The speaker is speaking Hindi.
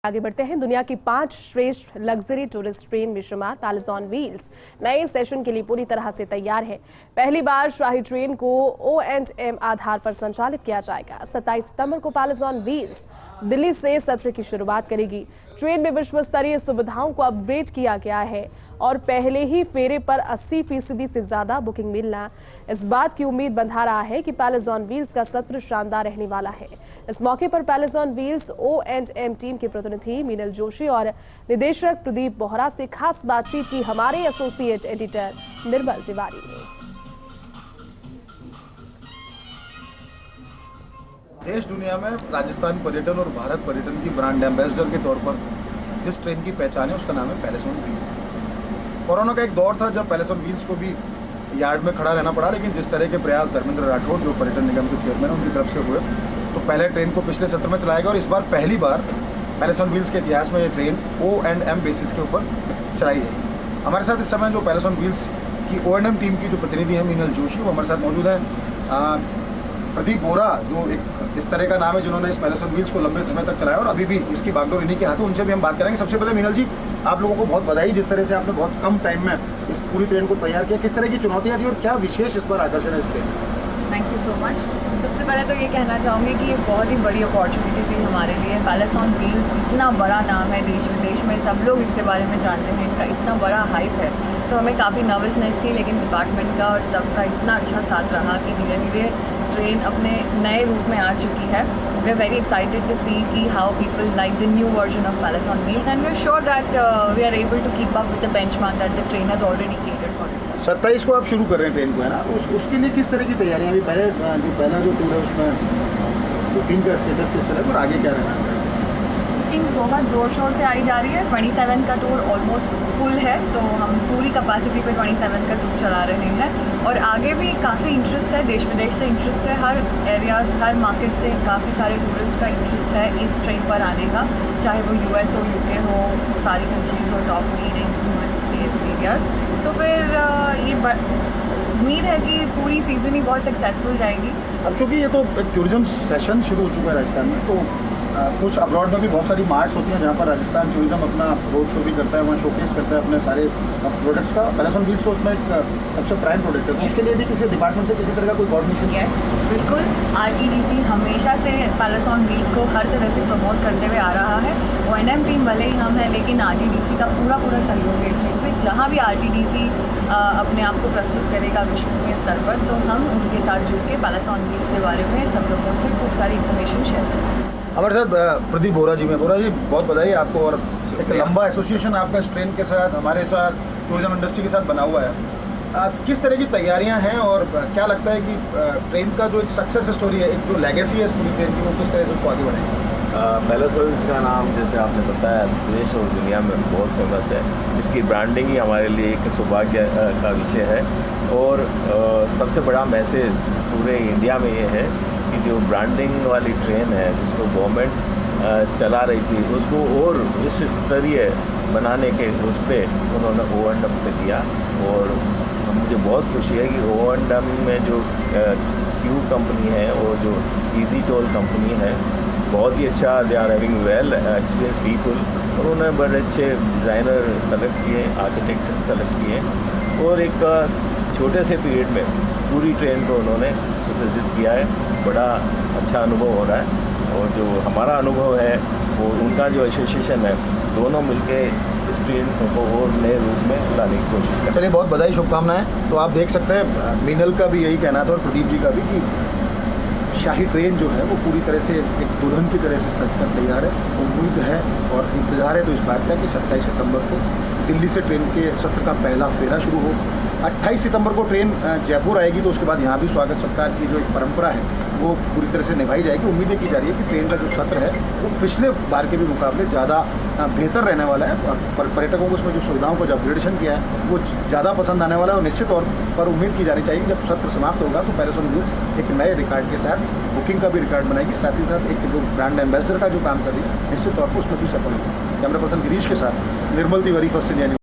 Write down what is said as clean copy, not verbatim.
आगे बढ़ते हैं। दुनिया की 5 श्रेष्ठ लग्जरी टूरिस्ट ट्रेन में शुमार पैलेस ऑन व्हील्स नए सेशन के लिए पूरी तरह से तैयार है। पहली बार शाही ट्रेन को O&M आधार पर संचालित किया जाएगा। 27 सितंबर को पैलेस ऑन व्हील्स दिल्ली से सत्र की शुरुआत करेगी। ट्रेन में विश्व स्तरीय सुविधाओं को अपग्रेड किया गया है और पहले ही फेरे पर 80% से ज्यादा बुकिंग मिलना इस बात की उम्मीद बंधा रहा है कि पैलेस ऑन व्हील्स का सत्र शानदार रहने वाला है। इस मौके पर palace on wheels O&M team के प्रतिनिधि मीनल जोशी और निदेशक प्रदीप बोहरा से खास बातचीत की हमारे एसोसिएट एडिटर निर्मल तिवारी ने। देश दुनिया में राजस्थान पर्यटन और भारत पर्यटन की ब्रांड एम्बेसडर के तौर पर जिस ट्रेन की पहचान है उसका नाम है पैलेस ऑन व्हील्स। कोरोना का एक दौर था जब पैलेस ऑन व्हील्स को भी यार्ड में खड़ा रहना पड़ा, लेकिन जिस तरह के प्रयास धर्मेंद्र राठौर जो पर्यटन निगम के चेयरमैन उनकी तरफ से हुए तो पहले ट्रेन को पिछले सत्र में चलाया गया और इस बार पहली बार पैलेस ऑन व्हील्स के इतिहास में ये ट्रेन O&M बेसिस के ऊपर चलाई जाएगी। हमारे साथ इस समय जो पैलेस ऑन व्हील्स की O&M टीम की जो प्रतिनिधि है मीनल जोशी, वो हमारे साथ मौजूद है। प्रदीप बोहरा जो एक इस तरह का नाम है जिन्होंने इस पैलेस ऑन व्हील्स को लंबे समय तक चलाया और अभी भी इसकी बागडोर इन्हीं के हाथों, उनसे भी हम बात करेंगे। सबसे पहले मीनल जी, आप लोगों को बहुत बधाई, जिस तरह से आपने बहुत कम टाइम में इस पूरी ट्रेन को तैयार किया। किस तरह की चुनौतियाँ थी और क्या विशेष इस पर आकर्षण है इस train? Thank you so much. सबसे पहले तो ये कहना चाहूँगी कि ये बहुत ही बड़ी अपॉर्चुनिटी थी हमारे लिए। पैलेस ऑन व्हील्स इतना बड़ा नाम है, देश विदेश में सब लोग इसके बारे में जानते हैं, इसका इतना बड़ा हाइप है, तो हमें काफ़ी नर्वसनेस थी, लेकिन डिपार्टमेंट का और सबका इतना अच्छा साथ रहा कि धीरे धीरे ट्रेन अपने नए रूप में आ चुकी है। We are very excited to see कि how people like the new version of palace on wheels and we are sure that we are able to keep up with the benchmark that the train has already created for this. 27 को आप शुरू कर रहे हैं ट्रेन को, है ना? उसके लिए किस तरह की तैयारियाँ अभी पहला जो टूर है उसमें बुकिंग का स्टेटस किस तरह है और आगे क्या रहना है? बुकिंग्स बहुत ज़ोर शोर से आई जा रही है। 27 का टूर ऑलमोस्ट फुल है, तो हम पूरी कैपेसिटी पे 27 का टूर चला रहे हैं और आगे भी काफ़ी इंटरेस्ट है, देश विदेश से इंटरेस्ट है, हर एरियाज़ हर मार्केट से काफ़ी सारे टूरिस्ट का इंटरेस्ट है इस ट्रेन पर आने का, चाहे वो US हो, UK हो, सारी कंट्रीज़ हो, टॉप लीडिंग टूरिस्ट एरियाज़। तो फिर ये उम्मीद है कि पूरी सीज़न ही बहुत सक्सेसफुल जाएगी। अब चूँकि ये तो एक टूरिज्म सेशन शुरू हो चुका है राजस्थान में, तो कुछ अब्रॉड में भी बहुत सारी मार्ट्स होती हैं जहाँ पर राजस्थान टूरिज्म अपना रोड शो भी करता है, वहाँ शोकेस करता है अपने सारे प्रोडक्ट्स का। पैलेस ऑन व्हील्स तो उसमें एक सबसे प्राइम प्रोडक्ट है, तो उसके लिए भी किसी डिपार्टमेंट से किसी तरह का कोई कोऑर्डिनेशन? यस, बिल्कुल। RTDC हमेशा से पैलेस ऑन व्हील्स को हर तरह से प्रमोट करते हुए आ रहा है। O&M टीम भले ही हम हैं, लेकिन RTDC का पूरा सहयोग है इस चीज़ पे। जहाँ भी RTDC अपने आप को प्रस्तुत करेगा विश्वसनीय स्तर पर, तो हम उनके साथ जुड़ के पैलेस ऑन व्हील्स के बारे में सब लोगों से खूब सारी इन्फॉर्मेशन शेयर करेंगे। हमारे साथ प्रदीप बोहरा जी में। बोहरा जी, बहुत बधाई आपको, और एक लंबा एसोसिएशन आपका इस ट्रेन के साथ, हमारे साथ टूरिज्म इंडस्ट्री के साथ बना हुआ है। किस तरह की तैयारियां हैं और क्या लगता है कि ट्रेन का जो एक सक्सेस स्टोरी है, एक जो लेगेसी है इस पूरी ट्रेन की, वो किस तरह से उसको आगे बढ़ाएंगे? पैलेस ऑन व्हील्स का नाम जैसे आपने बताया देश और दुनिया में बहुत फेमस है। इसकी ब्रांडिंग ही हमारे लिए एक सौभाग्य का विषय है और सबसे बड़ा मैसेज पूरे इंडिया में ये है कि जो ब्रांडिंग वाली ट्रेन है जिसको गवर्नमेंट चला रही थी, उसको और विश्व स्तरीय बनाने के उस पर उन्होंने O&M पे दिया। और मुझे बहुत खुशी है कि O&M में जो Q कंपनी है और जो EasyToll कंपनी है, बहुत ही अच्छा, they are having well experience people. उन्होंने बड़े अच्छे डिज़ाइनर सेलेक्ट किए, आर्किटेक्ट सेलेक्ट किए और एक छोटे से पीरियड में पूरी ट्रेन को उन्होंने सुसज्जित किया है। बड़ा अच्छा अनुभव हो रहा है और जो हमारा अनुभव है वो उनका जो एसोसिएशन है, दोनों मिलके इस ट्रेन को और नए रूप में लाने की कोशिश करें। चलिए, बहुत बधाई, शुभकामनाएं। तो आप देख सकते हैं मीनल का भी यही कहना था और प्रदीप जी का भी कि शाही ट्रेन जो है वो पूरी तरह से एक दुल्हन की तरह से सज कर तैयार है। उम्मीद है और इंतज़ार है तो इस बात का कि 27 सितंबर को दिल्ली से ट्रेन के सत्र का पहला फेरा शुरू हो। 28 सितंबर को ट्रेन जयपुर आएगी, तो उसके बाद यहाँ भी स्वागत सत्कार की जो एक परंपरा है वो पूरी तरह से निभाई जाएगी। उम्मीदें की जा रही है कि ट्रेन का जो सत्र है वो पिछले बार के भी मुकाबले ज़्यादा बेहतर रहने वाला है। पर्यटकों को उसमें जो सुविधाओं को जो अपग्रेडेशन किया है वो ज़्यादा पसंद आने वाला है और निश्चित तौर पर उम्मीद की जानी चाहिए कि जब सत्र समाप्त होगा तो पैलेस ऑन व्हील्स एक नए रिकॉर्ड के साथ बुकिंग का भी रिकॉर्ड बनाएगी, साथ ही साथ एक जो ब्रांड एम्बेसडर का जो काम कर रही है निश्चित तौर पर उसमें भी सफल होगी। कैमरा पर्सन गिरीश के साथ निर्मल तिवारी, फर्स्ट इंडिया न्यूज़।